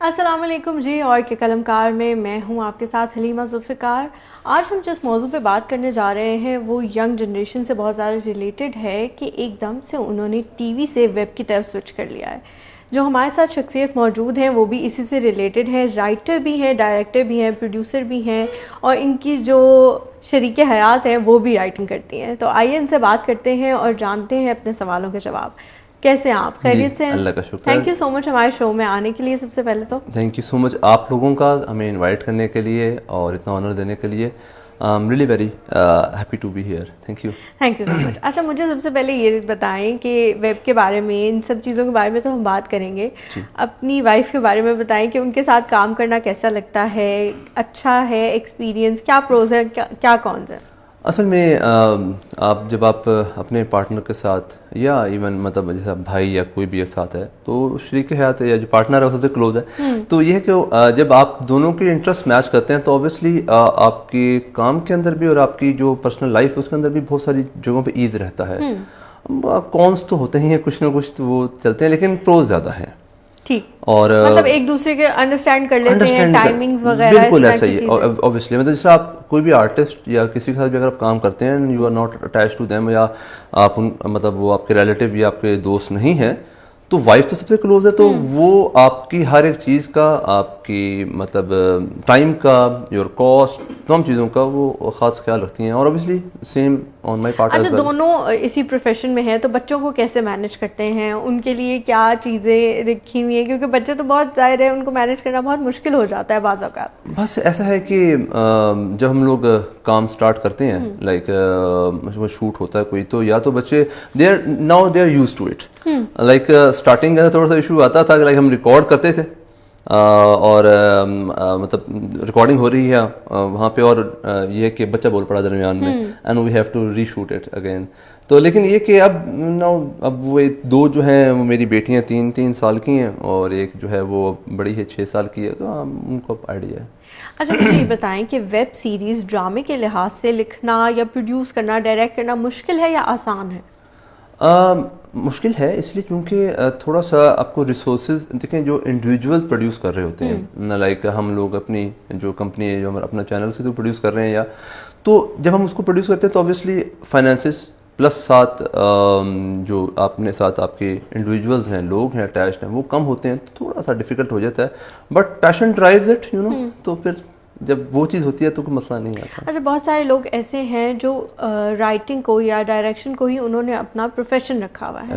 السلام علیکم جی، اور کے قلم کار میں ہوں آپ کے ساتھ حلیمہ ذوالفقار۔ آج ہم جس موضوع پہ بات کرنے جا رہے ہیں وہ ینگ جنریشن سے بہت زیادہ ریلیٹڈ ہے کہ ایک دم سے انہوں نے ٹی وی سے ویب کی طرف سوئچ کر لیا ہے۔ جو ہمارے ساتھ شخصیت موجود ہیں وہ بھی اسی سے ریلیٹڈ ہیں، رائٹر بھی ہیں، ڈائریکٹر بھی ہیں، پروڈیوسر بھی ہیں، اور ان کی جو شریک حیات ہیں وہ بھی رائٹنگ کرتی ہیں۔ تو آئیے ان سے بات کرتے ہیں اور جانتے ہیں اپنے سوالوں کے جواب۔ کیسے ہیں آپ؟ خیریت سے ہیں؟ اللہ کا شکر۔ تھینک یو سو مچ ہمارے شو میں آنے کے لیے۔ سب سے پہلے تو تھینک یو سو مچ آپ لوگوں کا ہمیں انوائٹ کرنے کے لیے اور اتنا آنر دینے کے لیے۔ Really very happy to be here. Thank you so much. اچھا، مجھے سب سے پہلے یہ بتائیں کہ ویب کے بارے میں، ان سب چیزوں کے بارے میں تو ہم بات کریں گے، اپنی وائف کے بارے میں بتائیں کہ ان کے ساتھ کام کرنا کیسا لگتا ہے، اچھا ہے ایکسپیرینس، کیا پروز ہے، کیا کونز ہے؟ اصل میں جب آپ اپنے پارٹنر کے ساتھ یا ایون مطلب جیسا بھائی یا کوئی بھی ایک ساتھ ہے تو شریک حیات یا جو پارٹنر ہے وہ سب سے کلوز ہے، تو یہ ہے کہ جب آپ دونوں کے انٹرسٹ میچ کرتے ہیں تو اوبیسلی آپ کے کام کے اندر بھی اور آپ کی جو پرسنل لائف ہے اس کے اندر بھی بہت ساری جگہوں پہ ایز رہتا ہے۔ کونس تو ہوتے ہی ہیں، کچھ نہ کچھ تو وہ چلتے ہیں، لیکن پروز زیادہ ہیں۔ ٹھیک، اور مطلب ایک دوسرے کے انڈرسٹینڈ کر لیتے ہیں، ٹائمنگز وغیرہ۔ بالکل ایسا ہی ہے اوبیسلی، مطلب جیسے آپ کوئی بھی آرٹسٹ یا کسی کے ساتھ بھی اگر آپ کام کرتے ہیں، you are not attach to them, یا آپ مطلب وہ آپ کے ریلیٹیو یا آپ کے دوست نہیں ہیں، تو وائف تو سب سے کلوز ہے، تو وہ آپ کی ہر ایک چیز کا، آپ کی مطلب ٹائم کا، یور کاسٹ، تمام چیزوں کا وہ خاص خیال رکھتی ہیں، اور obviously same on my part. اچھا، دونوں اسی پروفیشن میں ہیں تو بچوں کو کیسے مینیج کرتے ہیں؟ ان کے لیے کیا چیزیں رکھی ہوئی ہیں؟ کیونکہ بچے تو بہت ظاہر ہے ان کو مینیج کرنا بہت مشکل ہو جاتا ہے بعض اوقات۔ بس ایسا ہے کہ جب ہم لوگ کام سٹارٹ کرتے ہیں، لائک شوٹ ہوتا ہے کوئی، تو یا تو بچے they are use to it, like starting کا تھوڑا سا ایشو آتا تھا کہ لائک ہم ریکارڈ کرتے تھے اور مطلب ریکارڈنگ ہو رہی ہے وہاں پہ، اور یہ کہ بچہ بول پڑا درمیان میں، and we have to reshoot it again. تو لیکن یہ کہ اب وہ دو جو ہیں وہ میری بیٹیاں 3 سال کی ہیں، اور ایک جو ہے وہ بڑی ہے 6 سال کی ہے، تو ان کو آئیڈیا ہے۔ اچھا، مجھے یہ بتائیں کہ ویب سیریز ڈرامے کے لحاظ سے لکھنا یا پروڈیوس کرنا، ڈائریکٹ کرنا مشکل ہے یا آسان ہے؟ مشکل ہے اس لیے کیونکہ تھوڑا سا آپ کو ریسورسز دیکھیں، جو انڈیویجول پروڈیوس کر رہے ہوتے ہیں، لائک ہم لوگ اپنی جو کمپنی ہے، جو ہم اپنا چینل سے تو پروڈیوس کر رہے ہیں، یا تو جب ہم اس کو پروڈیوس کرتے ہیں تو اوبیسلی فائنینسز پلس ساتھ جو اپنے ساتھ آپ کے انڈیویجولز ہیں، لوگ ہیں اٹیچڈ ہیں، وہ کم ہوتے ہیں، تو تھوڑا سا ڈیفیکلٹ ہو جاتا ہے، but passion drives it, you know, تو پھر جب وہ چیز ہوتی ہے تو کوئی مسئلہ نہیں آتا۔ اچھا، بہت سارے لوگ ایسے ہیں جو رائٹنگ کو یا ڈائریکشن کو ہی انہوں نے اپنا پروفیشن رکھا ہوا ہے،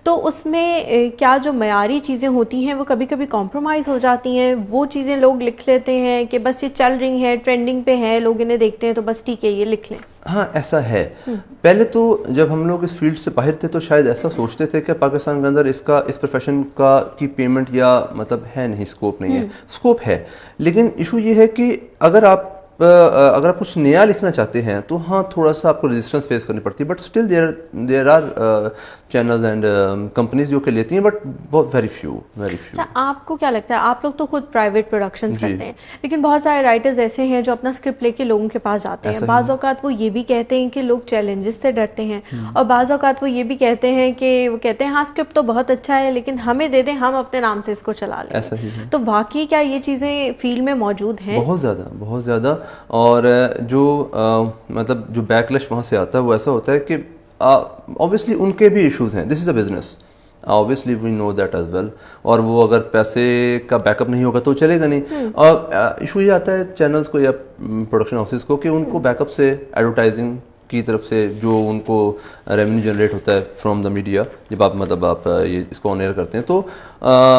تو اس میں کیا جو معیاری چیزیں ہوتی ہیں وہ کبھی کبھی کمپرومائز ہو جاتی ہیں؟ وہ چیزیں لوگ لکھ لیتے ہیں کہ بس یہ چل رہی ہیں، ٹرینڈنگ پہ ہے، لوگ انہیں دیکھتے ہیں تو بس ٹھیک ہے یہ لکھ لیں۔ ہاں ایسا ہے۔ پہلے تو جب ہم لوگ اس فیلڈ سے باہر تھے تو شاید ایسا سوچتے تھے کہ پاکستان کے اندر اس پروفیشن کی پیمنٹ یا مطلب ہے نہیں، اسکوپ نہیں ہے۔ اسکوپ ہے، لیکن ایشو یہ ہے کہ اگر آپ کچھ نیا لکھنا چاہتے ہیں تو ہاں تھوڑا سا آپ کو ریزسٹنس فیس کرنی پڑتی ہے، but still there are channels and companies جو کہ لیتی ہیں، بٹ بہت ویری فیو۔ اچھا، آپ کو کیا لگتا ہے، آپ لوگ تو خود پرائیویٹ پروڈکشنز کرتے ہیں، لیکن بہت سارے رائٹرز ایسے ہیں جو اپنا اسکرپٹ لے کے لوگوں کے پاس جاتے ہیں، بعض اوقات وہ یہ بھی کہتے ہیں کہ لوگ چیلنجز سے ڈرتے ہیں، اور بعض اوقات وہ یہ بھی کہتے ہیں کہ وہ کہتے ہیں ہاں اسکرپٹ تو بہت اچھا ہے لیکن ہمیں دے دیں، ہم اپنے نام سے اس کو چلا لیں۔ ایسا ہی ہے۔ تو واقعی کیا یہ چیزیں فیلڈ میں موجود ہیں؟ بہت زیادہ، اور جو مطلب جو بیکلش وہاں سے آتا ہے وہ ایسا ہوتا ہے کہ obviously ان کے بھی ایشوز ہیں، this is a business, obviously we know that as well، اور وہ اگر پیسے کا بیک اپ نہیں ہوگا تو چلے گا نہیں، اور ایشو یہ آتا ہے چینلز کو یا پروڈکشن ہاؤسز کو کہ ان کو بیک اپ سے ایڈورٹائزنگ کی طرف سے جو ان کو ریونیو جنریٹ ہوتا ہے فرام دا میڈیا، جب آپ یہ اس کو آن ایئر کرتے ہیں، تو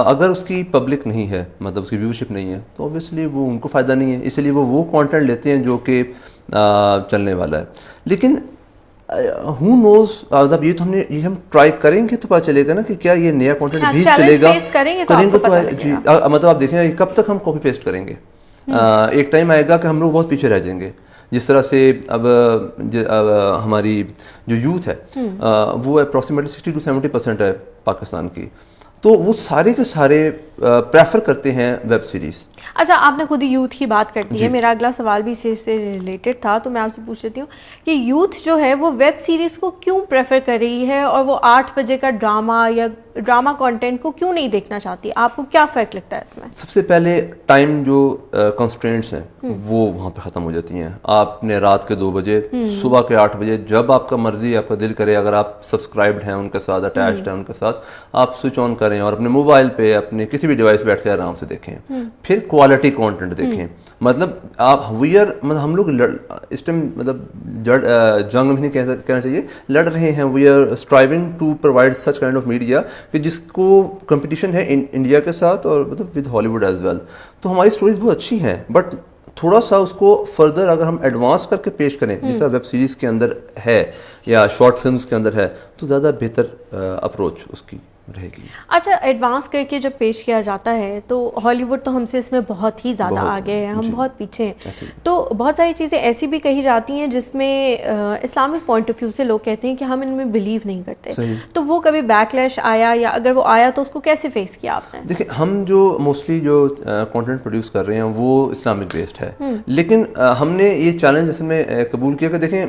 اگر اس کی پبلک نہیں ہے، مطلب اس کی ویوشپ نہیں ہے، تو اوبیسلی وہ ان کو فائدہ نہیں ہے، اس لیے وہ کانٹینٹ لیتے ہیں جو کہ چلنے والا ہے۔ لیکن ہو نوز، مطلب یہ ہم ٹرائی کریں گے تو پتہ چلے گا نا کہ کیا یہ نیا کانٹینٹ بھی چلے گا، کریں گے تو جی، مطلب آپ دیکھیں کب تک ہم کاپی پیسٹ کریں گے، ایک ٹائم آئے گا کہ ہم لوگ بہت پیچھے رہ جائیں گے۔ جس طرح سے اب ہماری جو یوتھ ہے وہ اپروکسیمیٹلی 60 to 70% ہے پاکستان کی، تو وہ سارے کے سارے پریفر کرتے ہیں ویب سیریز. اچھا آپ نے خود ہی یوتھ کی بات کر دی ہے, میرا اگلا سوال بھی اس سے ریلیٹڈ تھا, تو میں آپ سے پوچھ لیتی ہوں کہ یوتھ جو ہے وہ ویب سیریز کو کیوں پریفر کر رہی ہے اور وہ 8 بجے کا ڈراما یا ڈراما کانٹینٹ کو کیوں نہیں دیکھنا چاہتی؟ آپ کو کیا فرق لگتا ہے اس میں؟ سب سے پہلے ٹائم جو کنسٹرینٹس ہیں وہ وہاں پہ ختم ہو جاتی ہیں. آپ نے رات کے 2 بجے, صبح کے 8 بجے, جب آپ کا مرضی, آپ کا دل کرے, اگر آپ سبسکرائبڈ ہیں ان کے ساتھ, اٹیچڈ ہیں ان کے ساتھ, آپ سوئچ آن کریں اور اپنے موبائل پہ اپنے کسی بھی ڈیوائس بیٹھ کے آرام سے دیکھیں. پھر کوالٹی کانٹینٹ دیکھیں. مطلب آپ مطلب ہم لوگ اس ٹائم مطلب جنگ بھی نہیں کہنا چاہیے, لڑ رہے ہیں. We are striving to provide such kind of media کہ جس کو کمپٹیشن ہے انڈیا کے ساتھ اور مطلب ود ہالی ووڈ ایز ویل. تو ہماری اسٹوریز بہت اچھی ہیں, بٹ تھوڑا سا اس کو فردر اگر ہم ایڈوانس کر کے پیش کریں جیسا ویب سیریز کے اندر ہے یا شارٹ فلمز کے اندر ہے, تو زیادہ بہتر اپروچ اس کی رہے گی. اچھا ایڈوانس کر کے جب پیش کیا جاتا ہے تو ہالی ووڈ تو ہم سے اس میں بہت ہی زیادہ آگے ہیں, ہم بہت پیچھے ہیں. تو بہت ساری چیزیں ایسی بھی کہی جاتی ہیں جس میں اسلامک پوائنٹ آف ویو سے لوگ کہتے ہیں کہ ہم ان میں بلیو نہیں کرتے. تو وہ کبھی بیک لیش آیا, یا اگر وہ آیا تو اس کو کیسے فیس کیا آپ نے؟ دیکھیں ہم جو موسٹلی جو کانٹینٹ پروڈیوس کر رہے ہیں وہ اسلامک بیسڈ ہے, لیکن ہم نے یہ چیلنج اصل میں قبول کیا کہ دیکھیں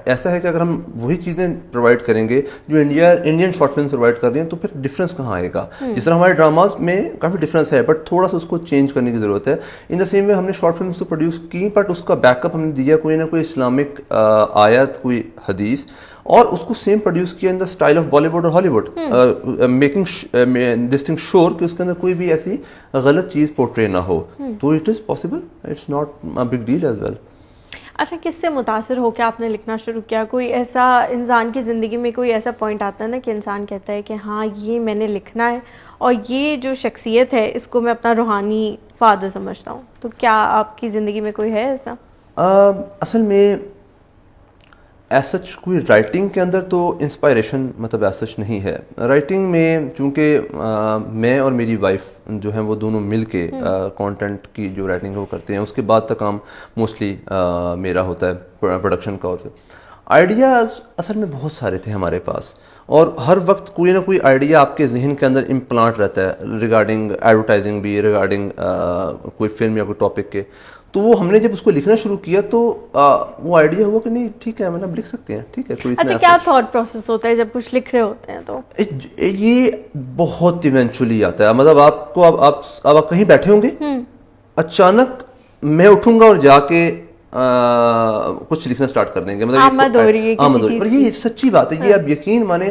ایسا ہے کہ اگر ہم وہی چیزیں پرووائڈ کریں گے جو انڈین شارٹ فلم پرووائڈ کر رہے ہیں, تو پھر ڈفرینس کہاں آئے گا؟ جس طرح ہمارے ڈراماز میں کافی ڈفرینس ہے, بٹ تھوڑا سا اس کو چینج کرنے کی ضرورت ہے. ان دا سیم وے ہم نے شارٹ فلمس تو پروڈیوس کی, بٹ اس کا بیک اپ ہم نے دیا کوئی نہ کوئی اسلامک آیت, کوئی حدیث, اور اس کو سیم پروڈیوس کیا in the style of Bollywood اور ہالی ووڈ, میکنگ دس تھنگ شور کہ اس کے اندر کوئی بھی ایسی غلط چیز پورٹری نہ ہو. تو it is possible, it's not a big deal as well. اچھا کس سے متاثر ہو کے آپ نے لکھنا شروع کیا؟ کوئی ایسا انسان کی زندگی میں کوئی ایسا پوائنٹ آتا ہے نا کہ انسان کہتا ہے کہ ہاں یہ میں نے لکھنا ہے اور یہ جو شخصیت ہے اس کو میں اپنا روحانی فادر سمجھتا ہوں. تو کیا آپ کی زندگی میں کوئی ہے ایسا؟ اصل میں ایز سچ کوئی رائٹنگ کے اندر تو انسپائریشن مطلب ایز سچ نہیں ہے. رائٹنگ میں چونکہ میں اور میری وائف جو ہیں وہ دونوں مل کے کانٹینٹ کی جو رائٹنگ ہے وہ کرتے ہیں, اس کے بعد تک کام موسٹلی میرا ہوتا ہے پروڈکشن کا. اور آئیڈیاز اصل میں بہت سارے تھے ہمارے پاس, اور ہر وقت کوئی نہ کوئی آئیڈیا آپ کے ذہن کے اندر امپلانٹ رہتا ہے ریگارڈنگ ایڈورٹائزنگ بھی, ریگارڈنگ کوئی فلم یا کوئی ٹاپک کے. تو وہ ہم نے جب اس کو لکھنا شروع کیا تو وہ آئیڈیا ہوا کہ نہیں ٹھیک ہے مطلب لکھ سکتے ہیں, ٹھیک ہے کوئی. اچھا کیا تھاٹ پروسیس ہوتا ہے جب کچھ لکھ رہے ہوتے ہیں؟ تو یہ بہت ایونچولی آتا ہے. مطلب آپ کو آپ کہیں بیٹھے ہوں گے, اچانک میں اٹھوں گا اور جا کے کچھ لکھنا سٹارٹ کر دیں گے. مطلب آمد ہو رہی ہے, اور یہ سچی بات ہے. یہ آپ یقین مانیں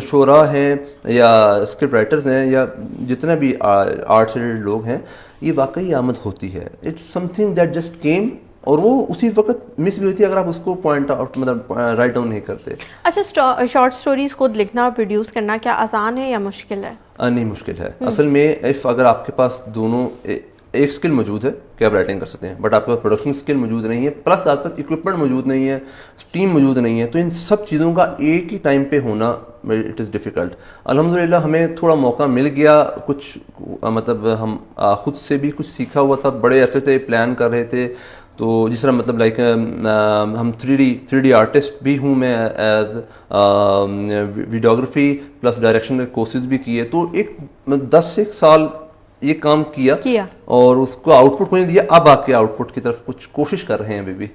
شعراء ہیں یا اسکرپٹ رائٹرز ہیں یا جتنے بھی آرٹ سے ریلیٹڈ لوگ ہیں, یہ واقعی آمد ہوتی ہے. It's something that just came, اور وہ اسی وقت مس بھی ہوتی ہے اگر آپ اس کو پوائنٹ آؤٹ مطلب رائٹ ڈاؤن نہیں کرتے. اچھا شارٹ سٹوریز خود لکھنا اور پروڈیوس کرنا کیا آسان ہے یا مشکل ہے؟ نہیں مشکل ہے. اصل میں اگر آپ کے پاس دونوں ایک اسکل موجود ہے کہ آپ رائٹنگ کر سکتے ہیں, بٹ آپ کے پاس پروڈکشن اسکل موجود نہیں ہے, پلس آپ کے پاس اکوپمنٹ موجود نہیں ہے, ٹیم موجود نہیں ہے, تو ان سب چیزوں کا ایک ہی ٹائم پہ ہونا اٹ از ڈیفیکلٹ. الحمدللہ ہمیں تھوڑا موقع مل گیا, کچھ مطلب ہم خود سے بھی کچھ سیکھا ہوا تھا, بڑے عرصے سے پلان کر رہے تھے. تو جس طرح مطلب لائک ہم 3D آرٹسٹ بھی ہوں میں, ایز ویڈیوگرافی پلس ڈائریکشن کے کورسز بھی کیے, تو ایک 10 سال یہ کام کیا اور اس کو آؤٹ پٹ کو نہیں دیا. اب آ کے آؤٹ پٹ کی طرف کچھ کوشش کر رہے ہیں ابھی بھی.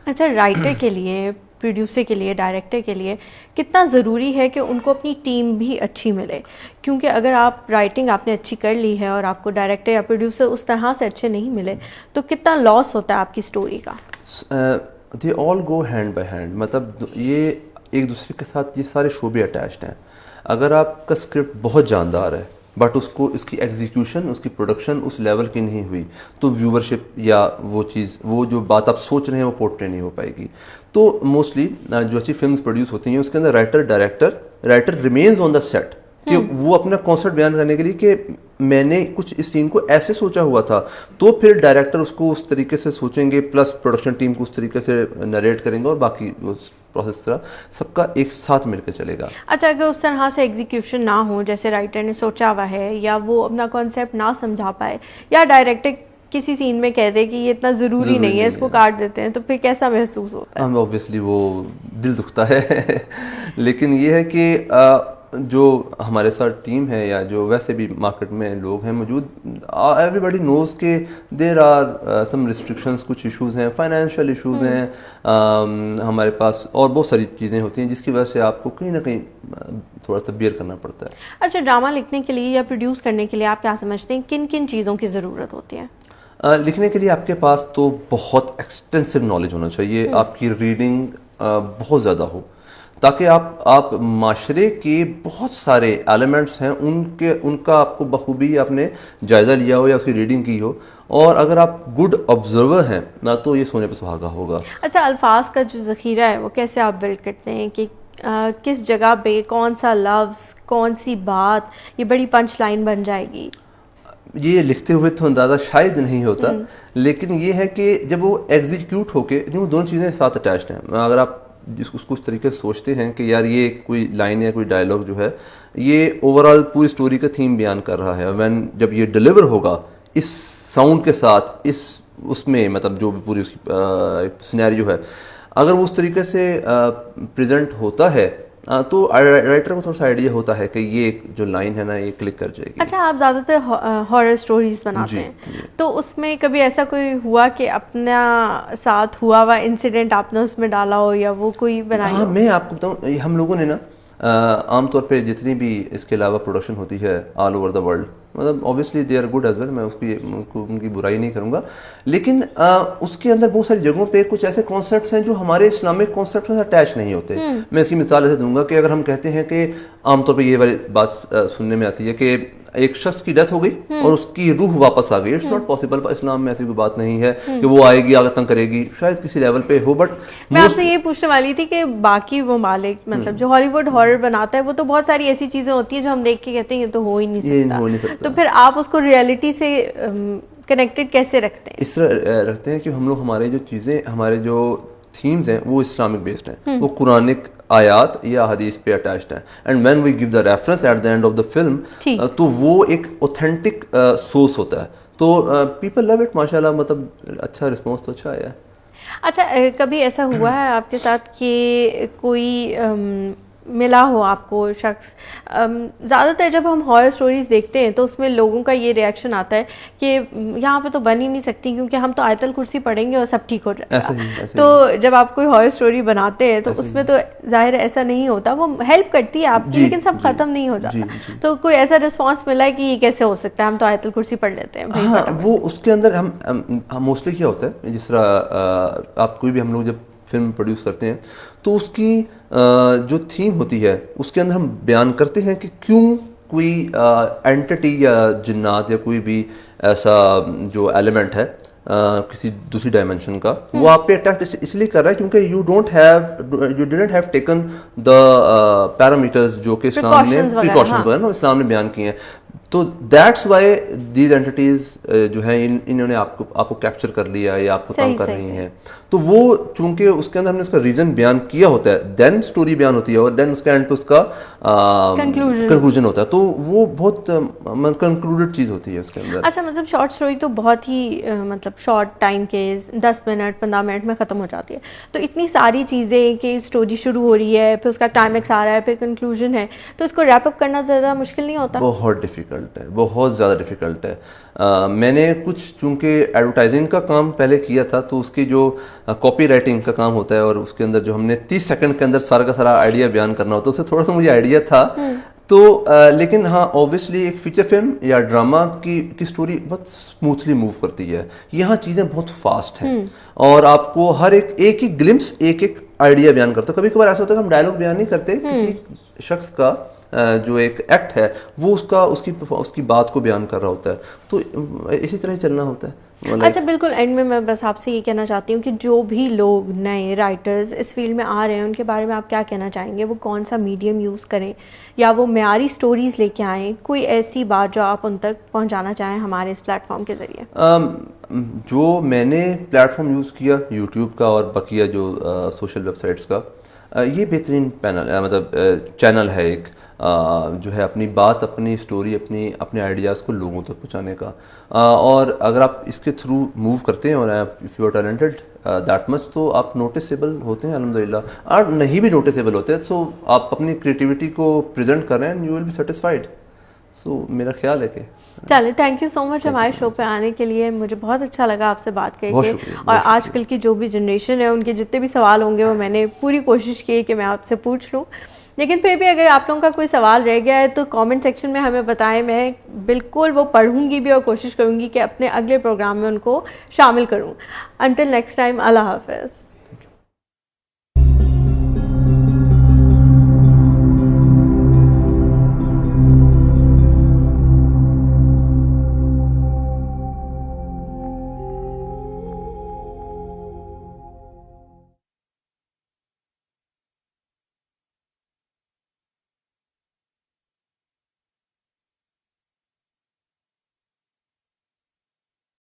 اچھا رائٹر کے لیے, پروڈیوسر کے لیے, ڈائریکٹر کے لیے کتنا ضروری ہے کہ ان کو اپنی ٹیم بھی اچھی ملے؟ کیونکہ اگر آپ رائٹنگ آپ نے اچھی کر لی ہے اور آپ کو ڈائریکٹر یا پروڈیوسر اس طرح سے اچھے نہیں ملے تو کتنا لاس ہوتا ہے آپ کی اسٹوری کا؟ دے آل گو ہینڈ بائی ہینڈ. مطلب یہ ایک دوسرے کے ساتھ یہ سارے شعبے اٹیچڈ ہیں. اگر آپ کا اسکرپٹ بہت جاندار ہے بٹ اس کی ایگزیکیوشن, اس کی پروڈکشن اس لیول کی نہیں ہوئی, تو ویورشپ یا وہ چیز, وہ جو بات آپ سوچ رہے ہیں وہ پورٹری نہیں ہو پائے گی. تو موسٹلی جو اچھی فلمز پروڈیوس ہوتی ہیں اس کے اندر writer remains on the set کہ وہ اپنا کانسیپٹ بیان کرنے کے لیے کہ میں نے کچھ اس سین کو ایسے سوچا ہوا تھا, تو پھر ڈائریکٹر اس کو اس طریقے سے سوچیں گے, پلس پروڈکشن ٹیم کو اس طریقے سے نریٹ کریں گے, اور باقی پروسیس طرح سب کا ایک ساتھ مل کے چلے گا. اچھا اگر اس طرح سے ایگزیکیوشن نہ ہو جیسے رائٹر نے سوچا ہوا ہے, یا وہ اپنا کانسیپٹ نہ سمجھا پائے, یا ڈائریکٹر کسی سین میں کہہ دے کہ یہ اتنا ضروری نہیں ہے, اس کو کاٹ دیتے ہیں, تو پھر کیسا محسوس ہوتا ہے؟ اوبویسلی وہ دل دکھتا ہے. لیکن یہ ہے کہ جو ہمارے ساتھ ٹیم ہے یا جو ویسے بھی مارکیٹ میں لوگ ہیں موجود, ایوری باڈی نوز کہ دیر آر سم ریسٹرکشنس, کچھ ایشوز ہیں, فائنینشیل ایشوز ہیں ہمارے پاس, اور بہت ساری چیزیں ہوتی ہیں جس کی وجہ سے آپ کو کہیں نہ کہیں تھوڑا سا بیئر کرنا پڑتا ہے. اچھا, ڈرامہ لکھنے کے لیے یا پروڈیوس کرنے کے لیے آپ کیا سمجھتے ہیں کن کن چیزوں کی ضرورت ہوتی ہے؟ لکھنے کے لیے آپ کے پاس تو بہت ایکسٹینسو نالج ہونا چاہیے, آپ کی ریڈنگ بہت زیادہ ہو, تاکہ آپ معاشرے کے بہت سارے ایلیمنٹس ہیں ان کا آپ کو بخوبی آپ نے جائزہ لیا ہو یا اس کی ریڈنگ کی ہو, اور اگر آپ گڈ آبزرور ہیں نہ تو یہ سونے پہ سہاگا ہوگا. اچھا, الفاظ کا جو ذخیرہ ہے وہ کیسے آپ بلڈ کرتے ہیں کہ کس جگہ پہ کون سا لفظ, کون سی بات یہ بڑی پنچ لائن بن جائے گی؟ یہ لکھتے ہوئے تو اندازہ شاید نہیں ہوتا, لیکن یہ ہے کہ جب وہ ایگزیکیوٹ ہو کے, وہ دونوں چیزیں ساتھ اٹیچڈ ہیں. اگر آپ اس کو اس طریقے سے سوچتے ہیں کہ یار یہ کوئی لائن یا کوئی ڈائلاگ جو ہے یہ اوور آل پوری اسٹوری کا تھیم بیان کر رہا ہے, وین جب یہ ڈلیور ہوگا اس ساؤنڈ کے ساتھ, اس میں مطلب جو بھی پوری اس کی سینیریو ہے, اگر وہ اس طریقے سے پریزنٹ ہوتا ہے تو رائٹر کو تھوڑا سا آئیڈیا ہوتا ہے کہ یہ جو لائن ہے نا یہ کلک کر جائے گی. اچھا, آپ زیادہ تر ہارر سٹوریز بناتے ہیں, تو اس میں کبھی ایسا کوئی ہوا کہ اپنا ساتھ ہوا ہوا انسیڈنٹ آپ نے اس میں ڈالا ہو یا وہ کوئی بنائی ہو؟ ہاں, میں آپ کو بتاؤں, ہم لوگوں نے نا عام طور پہ جتنی بھی اس کے علاوہ پروڈکشن ہوتی ہے آل اوور دا ورلڈ, مطلب obviously they are good as well, میں ان کی برائی نہیں کروں گا, لیکن اس کے اندر بہت ساری جگہوں پہ کچھ ایسے کانسیپٹس ہیں جو ہمارے اسلامک کانسیپٹ سے اٹیچ نہیں ہوتے. میں اس کی مثال ایسے دوں گا کہ اگر ہم کہتے ہیں کہ عام طور پہ یہ والی بات سننے میں آتی ہے کہ ایک شخص کی ڈیتھ ہو گئی اور اس کی روح واپس آ گئی, اٹس ناٹ پاسبل, اسلام میں ایسی کوئی بات نہیں ہے کہ وہ آئے گی آگے تنگ کرے گی, شاید کسی لیول پہ ہو, بٹ میں آپ سے یہ پوچھنے والی تھی کہ باقی ممالک مطلب جو ہالی ووڈ ہارر بناتا ہے وہ تو بہت ساری ایسی چیزیں ہوتی ہیں جو ہم دیکھ کے کہتے ہیں یہ تو ہو ہی نہیں سکتا, تو پھر آپ اس کو ریئلٹی سے کنیکٹڈ کیسے رکھتے ہیں؟ اس طرح رکھتے ہیں کہ ہم لوگ ہمارے جو چیزیں, ہمارے جو تھیمز ہیں وہ اسلامک بیسڈ ہیں, وہ قرآنک آیات یا حدیث پہ اٹیچڈ ہیں, and when we give the reference at the end of the film, تو وہ ایک اوتھینٹک سورس ہوتا ہے, تو پیپل لو اٹ ماشاء اللہ, مطلب اچھا رسپانس تو اچھا آیا ہے. اچھا, کبھی ایسا ہوا ہے آپ کے ساتھ کہ کوئی ملا ہو آپ کو شخص, زیادہ تر جب ہم ہارر سٹوریز دیکھتے ہیں تو اس میں لوگوں کا یہ ریئیکشن آتا ہے کہ یہاں پہ تو بن ہی نہیں سکتی کیونکہ ہم تو آیت الکرسی پڑھیں گے اور سب ٹھیک ہو جائے گا, تو جب آپ کوئی ہارر سٹوری بناتے ہیں تو اس میں تو ظاہر ایسا نہیں ہوتا, وہ ہیلپ کرتی ہے آپ کی لیکن سب ختم نہیں ہو جاتا, تو کوئی ایسا رسپانس ملا ہے کہ یہ کیسے ہو سکتا ہے, ہم تو آیت الکرسی پڑھ لیتے ہیں؟ ہاں, وہ اس کے اندر ہم موسٹلی کیا ہوتا ہے, جس طرح آپ کوئی بھی ہم لوگ جب فلم پروڈیوس کرتے ہیں تو اس کی جو تھیم ہوتی ہے اس کے اندر ہم بیان کرتے ہیں کہ کیوں کوئی اینٹی یا جنات یا کوئی بھی ایسا جو ایلیمنٹ ہے کسی دوسری ڈائمینشن کا, وہ آپ پہ اٹیک اس لیے کر رہا ہے کیونکہ you don't have taken the parameters جو کہ اسلام نے پریکاشنز وغیرہ اسلام نے بیان کیے ہیں, تو دیٹس وائی دیز اینٹیز جو ہیں انہوں نے آپ کو کیپچر کر لیا یا آپ کو تنگ کر رہی ہیں, تو وہ چونکہ اس کے اندر ہم نے اس کا ریزن بیان کیا ہوتا ہے, دین اسٹوری بیان ہوتی ہے اور دین اس کے اینڈ پہ اس کا کنکلوژن ہوتا ہے, تو وہ بہت کنکلوڈیڈ چیز ہوتی ہے اس کے اندر. اچھا, مطلب شارٹ اسٹوری تو بہت ہی مطلب شارٹ ٹائم کے 10 منٹ 15 منٹ میں ختم ہو جاتی ہے, تو اتنی ساری چیزیں کہ اسٹوری شروع ہو رہی ہے, پھر اس کا کلائمیکس آ رہا ہے, پھر کنکلوژن ہے, تو اس کو ریپ اپ کرنا زیادہ مشکل نہیں ہوتا؟ بہت ڈیفیکلٹ ہے, بہت زیادہ ڈیفیکلٹ ہے. میں نے کچھ چونکہ ایڈورٹائزنگ کا کام پہلے کیا تھا, تو اس کی جو کاپی رائٹنگ کا کام ہوتا ہے اور اس کے اندر جو ہم نے 30 سیکنڈ کے اندر سارا کا سارا آئیڈیا بیان کرنا ہوتا ہے, اس سے تھوڑا سا مجھے آئیڈیا تھا, تو لیکن ہاں اوبویسلی ایک فیچر فلم یا ڈرامہ کی اسٹوری بہت اسموتھلی موو کرتی ہے, یہاں چیزیں بہت فاسٹ ہیں اور آپ کو ہر ایک ہی گلمپس ایک آئیڈیا بیان کرتا ہے. کبھی کبھار ایسا ہوتا ہے کہ ہم ڈائلاگ بیان نہیں کرتے, کسی شخص کا جو ایک ایکٹ ہے وہ اس کی بات کو بیان کر رہا ہوتا ہے, تو اسی طرح ہی چلنا ہوتا ہے. اچھا, بالکل اینڈ میں بس آپ سے یہ کہنا چاہتی ہوں کہ جو بھی لوگ نئے رائٹرز اس فیلڈ میں آ رہے ہیں ان کے بارے میں آپ کیا کہنا چاہیں گے, وہ کون سا میڈیم یوز کریں یا وہ معیاری سٹوریز لے کے آئیں, کوئی ایسی بات جو آپ ان تک پہنچانا چاہیں ہمارے اس پلیٹ فارم کے ذریعے؟ جو میں نے پلیٹ فارم یوز کیا یوٹیوب کا اور بقیہ جو سوشل ویب سائٹس کا, یہ بہترین مطلب چینل ہے ایک جو ہے اپنی بات, اپنی اسٹوری, اپنے آئیڈیاز کو لوگوں تک پہنچانے کا, اور اگر آپ اس کے تھرو موو کرتے ہیں اور if you are talented that much تو آپ نوٹسیبل ہوتے ہیں الحمدللہ. اور نہیں بھی نوٹسیبل ہوتے سو آپ اپنی کریٹیوٹی کو پریزنٹ کر رہے ہیں, یو ول بی سیٹسفائڈ. سو میرا خیال ہے کہ چلے تھینک یو سو مچ ہمارے شو پہ آنے کے لیے. مجھے بہت اچھا لگا آپ سے بات کر کے, اور آج کل کی جو بھی جنریشن ہے ان کے جتنے بھی سوال ہوں گے وہ میں نے پوری کوشش کی کہ میں آپ سے پوچھ لوں. لیکن پھر بھی اگر آپ لوگوں کا کوئی سوال رہ گیا ہے تو کامنٹ سیکشن میں ہمیں بتائیں, میں بالکل وہ پڑھوں گی بھی اور کوشش کروں گی کہ اپنے اگلے پروگرام میں ان کو شامل کروں. انٹل نیکسٹ ٹائم, اللہ حافظ.